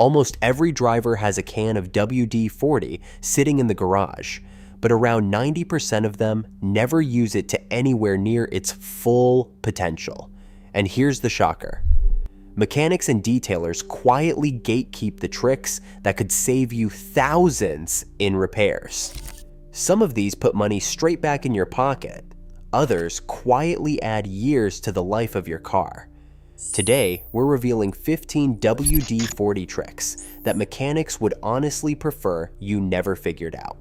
Almost every driver has a can of WD-40 sitting in the garage, but around 90% of them never use it to anywhere near its full potential. And here's the shocker. Mechanics and detailers quietly gatekeep the tricks that could save you thousands in repairs. Some of these put money straight back in your pocket. Others quietly add years to the life of your car. Today, we're revealing 15 WD-40 tricks that mechanics would honestly prefer you never figured out.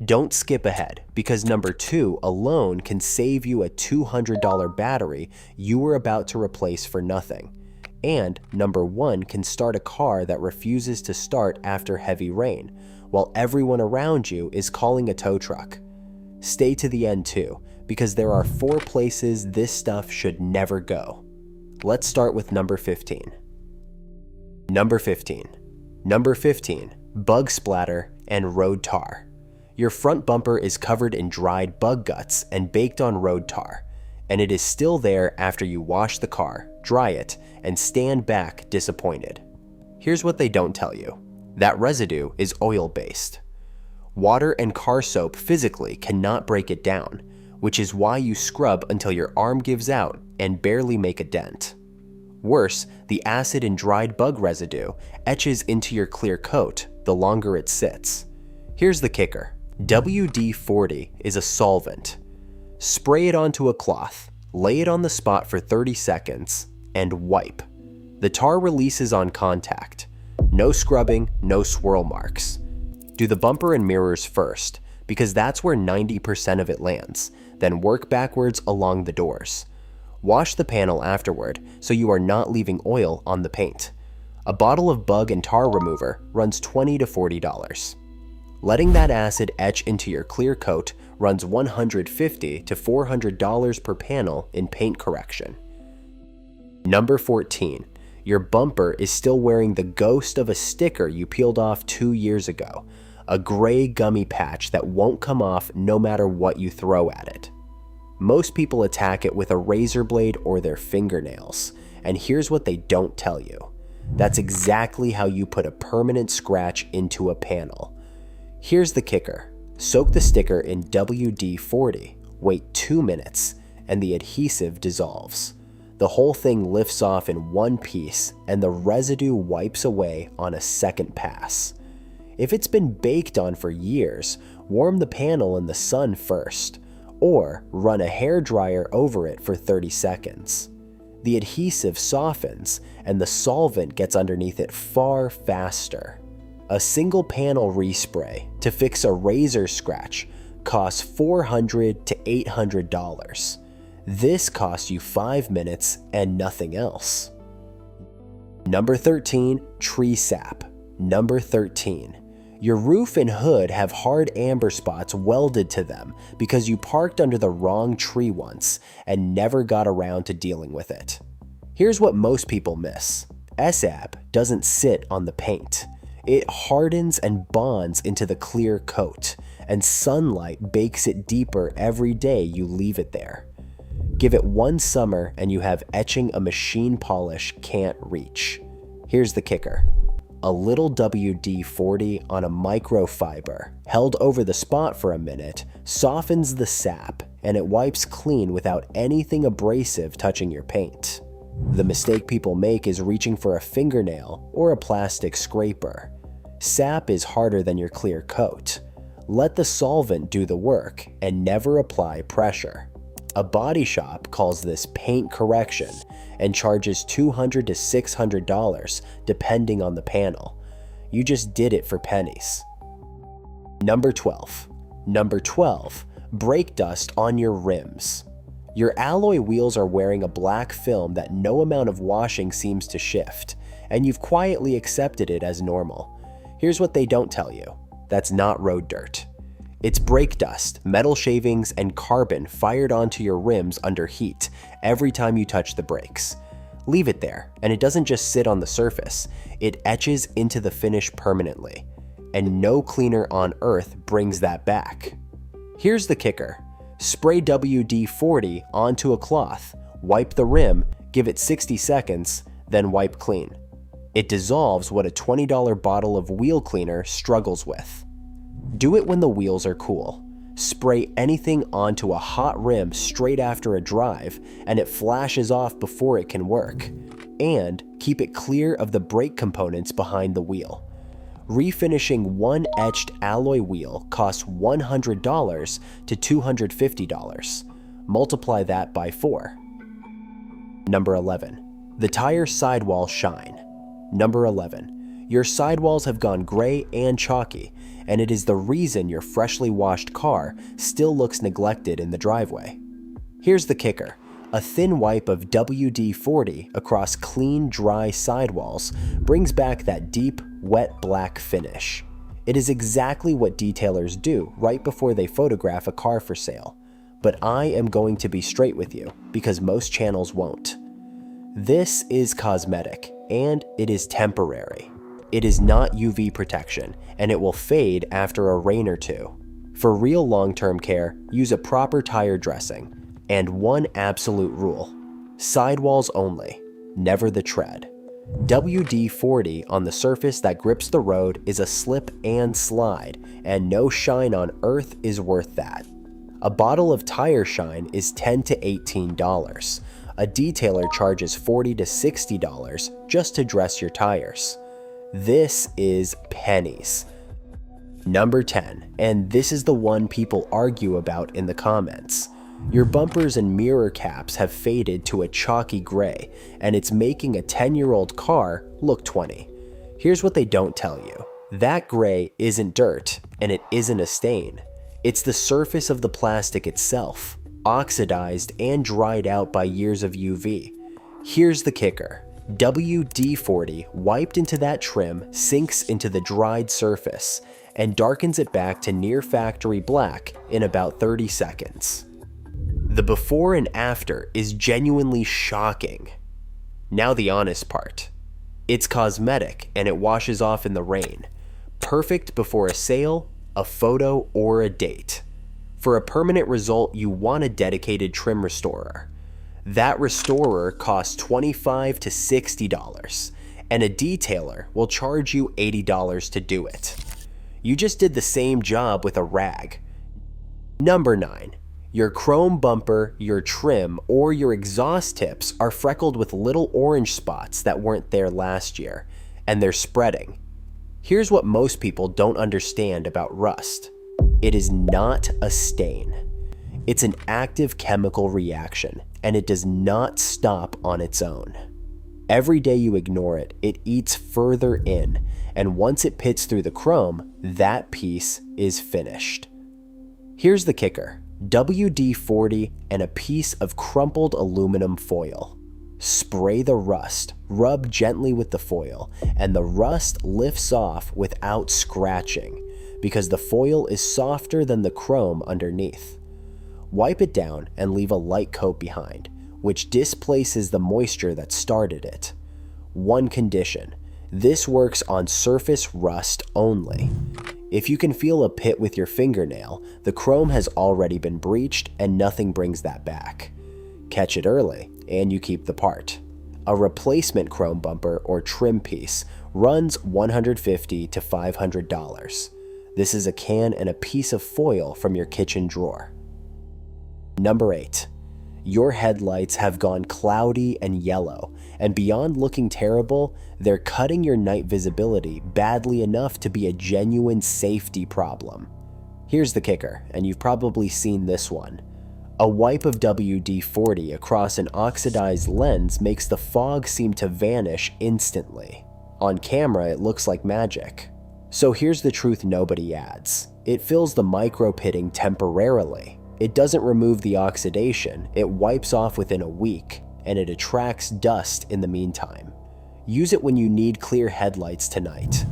Don't skip ahead, because number 2 alone can save you a $200 battery you were about to replace for nothing. And number 1 can start a car that refuses to start after heavy rain, while everyone around you is calling a tow truck. Stay to the end too, because there are 4 places this stuff should never go. Let's start with number 15. Number 15, bug splatter and road tar. Your front bumper is covered in dried bug guts and baked on road tar, and it is still there after you wash the car, dry it, and stand back disappointed. Here's what they don't tell you. That residue is oil-based. Water and car soap physically cannot break it down, which is why you scrub until your arm gives out and barely make a dent. Worse, the acid and dried bug residue etches into your clear coat the longer it sits. Here's the kicker. WD-40 is a solvent. Spray it onto a cloth, lay it on the spot for 30 seconds, and wipe. The tar releases on contact. No scrubbing, no swirl marks. Do the bumper and mirrors first, because that's where 90% of it lands, then work backwards along the doors. Wash the panel afterward so you are not leaving oil on the paint. A bottle of bug and tar remover runs $20 to $40. Letting that acid etch into your clear coat runs $150 to $400 per panel in paint correction. Number 14. Your bumper is still wearing the ghost of a sticker you peeled off 2 years ago, a gray gummy patch that won't come off no matter what you throw at it. Most people attack it with a razor blade or their fingernails, and here's what they don't tell you. That's exactly how you put a permanent scratch into a panel. Here's the kicker. Soak the sticker in WD-40, wait 2 minutes, and the adhesive dissolves. The whole thing lifts off in one piece, and the residue wipes away on a second pass. If it's been baked on for years, warm the panel in the sun first, or run a hairdryer over it for 30 seconds. The adhesive softens, and the solvent gets underneath it far faster. A single panel respray to fix a razor scratch costs $400 to $800. This costs you 5 minutes and nothing else. Number 13, tree sap. Number 13. Your roof and hood have hard amber spots welded to them because you parked under the wrong tree once and never got around to dealing with it. Here's what most people miss. SAP doesn't sit on the paint. It hardens and bonds into the clear coat, and sunlight bakes it deeper every day you leave it there. Give it 1 summer and you have etching a machine polish can't reach. Here's the kicker. A little WD-40 on a microfiber, held over the spot for a minute, softens the sap, and it wipes clean without anything abrasive touching your paint. The mistake people make is reaching for a fingernail or a plastic scraper. Sap is harder than your clear coat. Let the solvent do the work and never apply pressure. A body shop calls this paint correction and charges $200 to $600 depending on the panel. You just did it for pennies. Number 12. Number 12. Brake dust on your rims. Your alloy wheels are wearing a black film that no amount of washing seems to shift, and you've quietly accepted it as normal. Here's what they don't tell you. That's not road dirt. It's brake dust, metal shavings, and carbon fired onto your rims under heat every time you touch the brakes. Leave it there, and it doesn't just sit on the surface, it etches into the finish permanently. And no cleaner on earth brings that back. Here's the kicker. Spray WD-40 onto a cloth, wipe the rim, give it 60 seconds, then wipe clean. It dissolves what a $20 bottle of wheel cleaner struggles with. Do it when the wheels are cool. Spray anything onto a hot rim straight after a drive, and it flashes off before it can work. And keep it clear of the brake components behind the wheel. Refinishing one etched alloy wheel costs $100 to $250. Multiply that by 4. Number 11. The tire sidewall shine. Number 11. Your sidewalls have gone gray and chalky, and it is the reason your freshly washed car still looks neglected in the driveway. Here's the kicker. A thin wipe of WD-40 across clean, dry sidewalls brings back that deep, wet black finish. It is exactly what detailers do right before they photograph a car for sale. But I am going to be straight with you, because most channels won't. This is cosmetic, and it is temporary. It is not UV protection, and it will fade after a rain or two. For real long-term care, use a proper tire dressing. And one absolute rule: sidewalls only, never the tread. WD-40 on the surface that grips the road is a slip and slide, and no shine on earth is worth that. A bottle of tire shine is $10 to $18. A detailer charges $40 to $60 just to dress your tires. This is pennies. Number 10, and this is the one people argue about in the comments. Your bumpers and mirror caps have faded to a chalky gray, and it's making a 10-year-old car look 20. Here's what they don't tell you. That gray isn't dirt, and it isn't a stain. It's the surface of the plastic itself, oxidized and dried out by years of UV. Here's the kicker. WD-40 wiped into that trim sinks into the dried surface and darkens it back to near factory black in about 30 seconds. The before and after is genuinely shocking. Now the honest part. It's cosmetic and it washes off in the rain. Perfect before a sale, a photo, or a date. For a permanent result, you want a dedicated trim restorer. That restorer costs $25 to $60, and a detailer will charge you $80 to do it. You just did the same job with a rag. Number 9. Your chrome bumper, your trim, or your exhaust tips are freckled with little orange spots that weren't there last year, and they're spreading. Here's what most people don't understand about rust. It is not a stain. It's an active chemical reaction, and it does not stop on its own. Every day you ignore it, it eats further in, and once it pits through the chrome, that piece is finished. Here's the kicker. WD-40 and a piece of crumpled aluminum foil. Spray the rust, rub gently with the foil, and the rust lifts off without scratching because the foil is softer than the chrome underneath. Wipe it down and leave a light coat behind, which displaces the moisture that started it. One condition: this works on surface rust only. If you can feel a pit with your fingernail, the chrome has already been breached and nothing brings that back. Catch it early, and you keep the part. A replacement chrome bumper or trim piece runs $150 to $500. This is a can and a piece of foil from your kitchen drawer. Number 8. Your headlights have gone cloudy and yellow, and beyond looking terrible, they're cutting your night visibility badly enough to be a genuine safety problem. Here's the kicker, and you've probably seen this one. A wipe of WD-40 across an oxidized lens makes the fog seem to vanish instantly. On camera, it looks like magic. So here's the truth nobody adds. It fills the micro-pitting temporarily. It doesn't remove the oxidation, it wipes off within a week, and it attracts dust in the meantime. Use it when you need clear headlights tonight.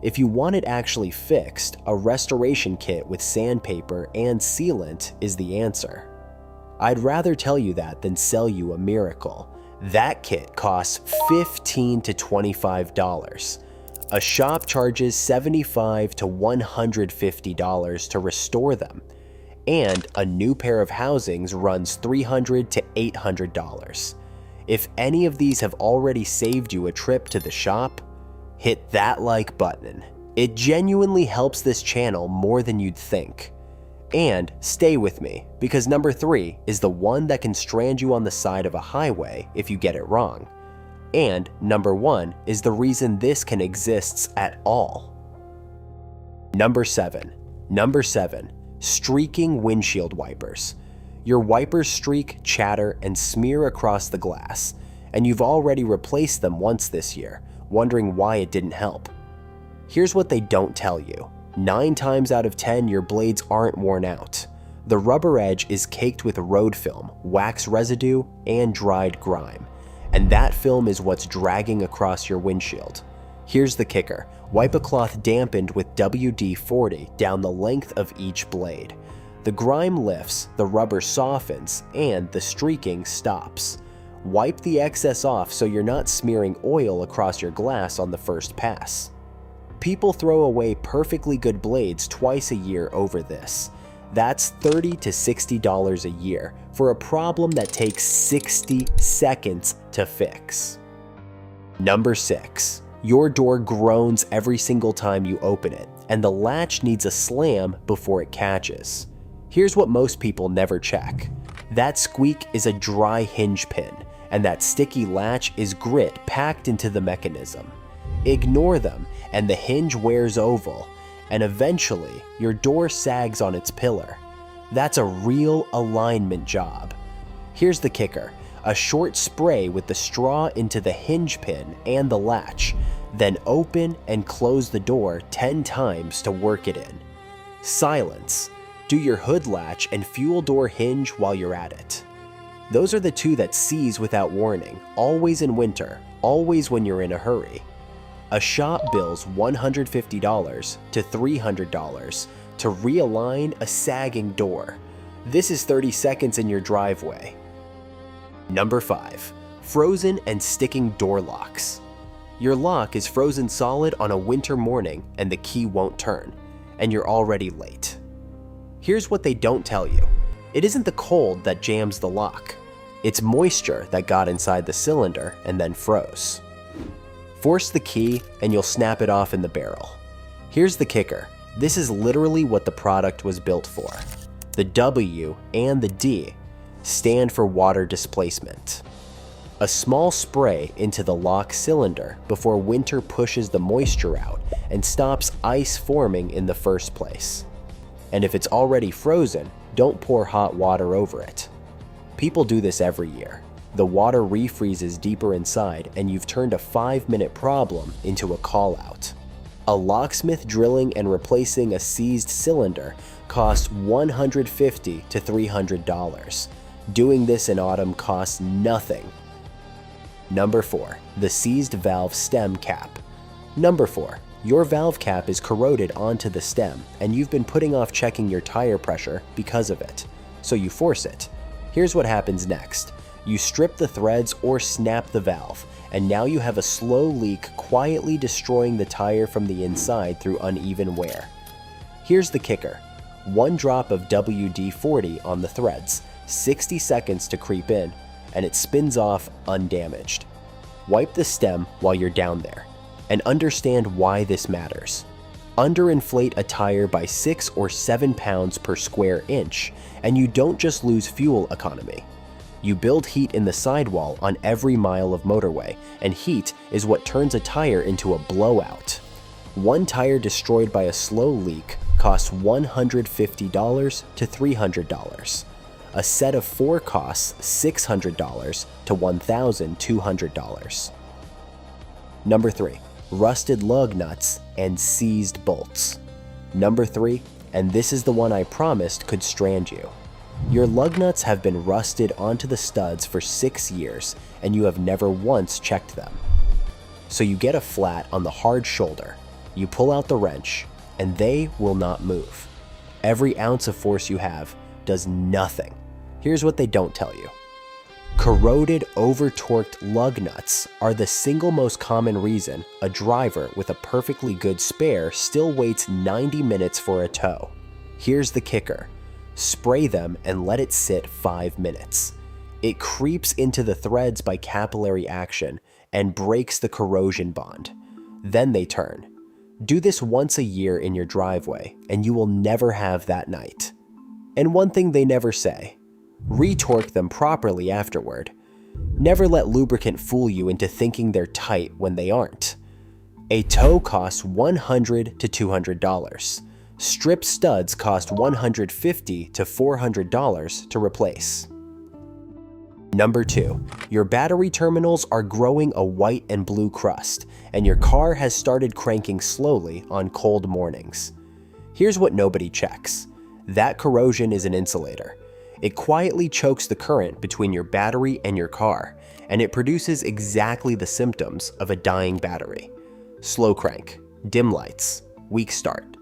If you want it actually fixed, a restoration kit with sandpaper and sealant is the answer. I'd rather tell you that than sell you a miracle. That kit costs $15 to $25. A shop charges $75 to $150 to restore them. And a new pair of housings runs $300 to $800. If any of these have already saved you a trip to the shop, hit that like button. It genuinely helps this channel more than you'd think. And stay with me, because number 3 is the one that can strand you on the side of a highway if you get it wrong. And number 1 is the reason this can exist at all. Number 7. Streaking windshield wipers. Your wipers streak, chatter, and smear across the glass, and you've already replaced them once this year, wondering why it didn't help. Here's what they don't tell you. 9 times out of 10, your blades aren't worn out. The rubber edge is caked with road film, wax residue, and dried grime, and that film is what's dragging across your windshield. Here's the kicker. Wipe a cloth dampened with WD-40 down the length of each blade. The grime lifts, the rubber softens, and the streaking stops. Wipe the excess off so you're not smearing oil across your glass on the first pass. People throw away perfectly good blades twice a year over this. That's $30 to $60 a year for a problem that takes 60 seconds to fix. Number 6. Your door groans every single time you open it, and the latch needs a slam before it catches. Here's what most people never check. That squeak is a dry hinge pin, and that sticky latch is grit packed into the mechanism. Ignore them, and the hinge wears oval, and eventually your door sags on its pillar. That's a real alignment job. Here's the kicker. A short spray with the straw into the hinge pin and the latch, then open and close the door 10 times to work it in. Silence. Do your hood latch and fuel door hinge while you're at it. Those are the 2 that seize without warning, always in winter, always when you're in a hurry. A shop bills $150 to $300 to realign a sagging door. This is 30 seconds in your driveway. Number 5. Frozen and sticking door locks. Your lock is frozen solid on a winter morning and the key won't turn, and you're already late. Here's what they don't tell you. It isn't the cold that jams the lock. It's moisture that got inside the cylinder and then froze. Force the key and you'll snap it off in the barrel. Here's the kicker. This is literally what the product was built for. The W and the D stand for water displacement. A small spray into the lock cylinder before winter pushes the moisture out and stops ice forming in the first place. And if it's already frozen, don't pour hot water over it. People do this every year. The water refreezes deeper inside and you've turned a 5-minute problem into a call-out. A locksmith drilling and replacing a seized cylinder costs $150 to $300. Doing this in autumn costs nothing. Number 4. The seized valve stem cap. Number 4. Your valve cap is corroded onto the stem and you've been putting off checking your tire pressure because of it. So you force it. Here's what happens next. You strip the threads or snap the valve, and now you have a slow leak quietly destroying the tire from the inside through uneven wear. Here's the kicker. 1 drop of WD-40 on the threads, 60 seconds to creep in, and it spins off undamaged. Wipe the stem while you're down there, and understand why this matters. Underinflate a tire by 6 or 7 pounds per square inch, and you don't just lose fuel economy. You build heat in the sidewall on every mile of motorway, and heat is what turns a tire into a blowout. 1 tire destroyed by a slow leak costs $150 to $300. A set of 4 costs $600 to $1,200. Number 3. Rusted lug nuts and seized bolts. Number 3, and this is the one I promised could strand you. Your lug nuts have been rusted onto the studs for 6 years and you have never once checked them. So you get a flat on the hard shoulder, you pull out the wrench, and they will not move. Every ounce of force you have does nothing. Here's what they don't tell you. Corroded, over-torqued lug nuts are the single most common reason a driver with a perfectly good spare still waits 90 minutes for a tow. Here's the kicker. Spray them and let it sit 5 minutes. It creeps into the threads by capillary action and breaks the corrosion bond. then they turn. Do this once a year in your driveway, and you will never have that night. And one thing they never say, retorque them properly afterward. Never let lubricant fool you into thinking they're tight when they aren't. A toe costs $100 to $200. Strip studs cost $150 to $400 to replace. Number 2, your battery terminals are growing a white and blue crust, and your car has started cranking slowly on cold mornings. Here's what nobody checks. That corrosion is an insulator. It quietly chokes the current between your battery and your car, and it produces exactly the symptoms of a dying battery. Slow crank, dim lights, weak start.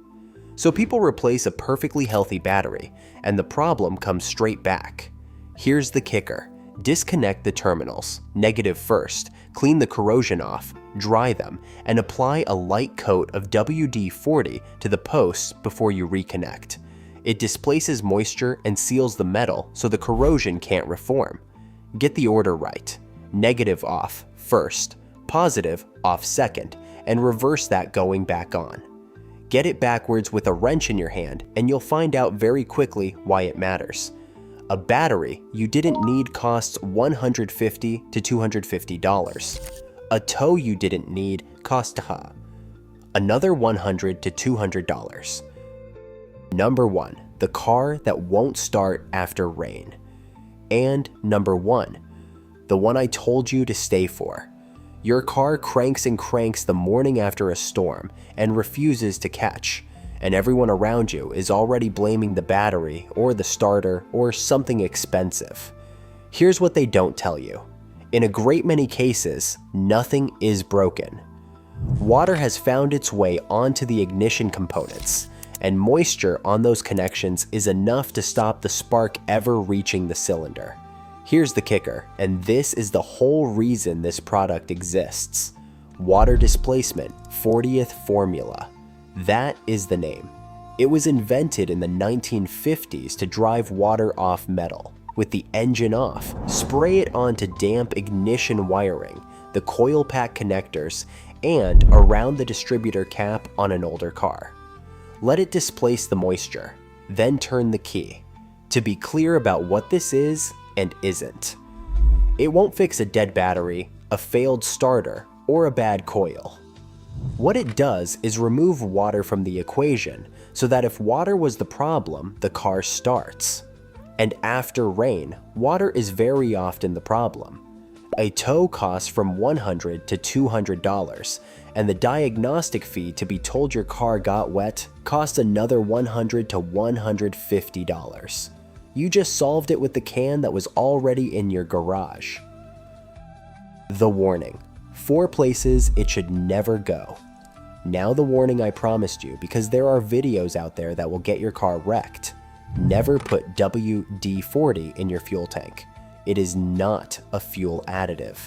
So people replace a perfectly healthy battery, and the problem comes straight back. Here's the kicker. Disconnect the terminals, negative first, clean the corrosion off, dry them, and apply a light coat of WD-40 to the posts before you reconnect. It displaces moisture and seals the metal so the corrosion can't reform. Get the order right. Negative off first, positive off second, and reverse that going back on. Get it backwards with a wrench in your hand, and you'll find out very quickly why it matters. A battery you didn't need costs $150 to $250. A tow you didn't need cost another $100 to $200. Number 1, the car that won't start after rain. And number 1, the one I told you to stay for. Your car cranks and cranks the morning after a storm and refuses to catch, and everyone around you is already blaming the battery or the starter or something expensive. Here's what they don't tell you. In a great many cases, nothing is broken. Water has found its way onto the ignition components, and moisture on those connections is enough to stop the spark ever reaching the cylinder. Here's the kicker, and this is the whole reason this product exists. Water displacement 40th formula. That is the name. It was invented in the 1950s to drive water off metal. With the engine off, spray it onto damp ignition wiring, the coil pack connectors, and around the distributor cap on an older car. Let it displace the moisture, then turn the key. To be clear about what this is and isn't. It won't fix a dead battery, a failed starter, or a bad coil. What it does is remove water from the equation so that if water was the problem, the car starts. And after rain, water is very often the problem. A tow costs from $100 to $200, and the diagnostic fee to be told your car got wet costs another $100 to $150. You just solved it with the can that was already in your garage. The warning. 4 places it should never go. Now the warning I promised you, because there are videos out there that will get your car wrecked. Never put WD-40 in your fuel tank. It is not a fuel additive,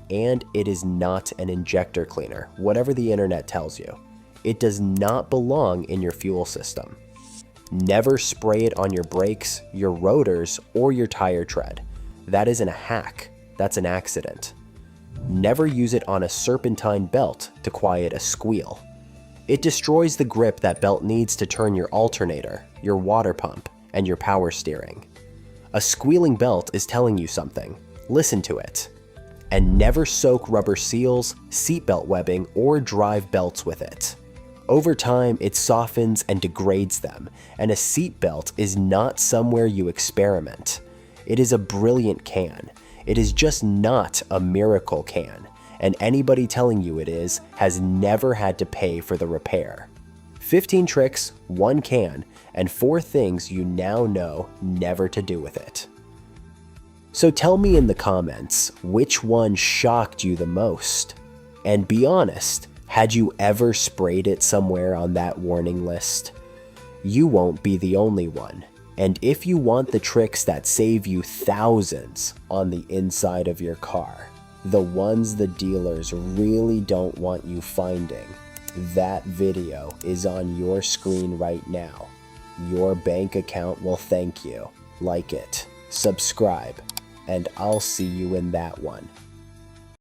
and it is not an injector cleaner, whatever the internet tells you. It does not belong in your fuel system. Never spray it on your brakes, your rotors, or your tire tread. That isn't a hack, that's an accident. Never use it on a serpentine belt to quiet a squeal. It destroys the grip that belt needs to turn your alternator, your water pump, and your power steering. A squealing belt is telling you something. Listen to it. And never soak rubber seals, seatbelt webbing, or drive belts with it. Over time, it softens and degrades them, and a seatbelt is not somewhere you experiment. It is a brilliant can. It is just not a miracle can, and anybody telling you it is has never had to pay for the repair. 15 tricks, 1 can, and 4 things you now know never to do with it. So tell me in the comments which one shocked you the most. And be honest, had you ever sprayed it somewhere on that warning list? You won't be the only one. And if you want the tricks that save you thousands on the inside of your car, the ones the dealers really don't want you finding, that video is on your screen right now. Your bank account will thank you. Like it, subscribe, and I'll see you in that one.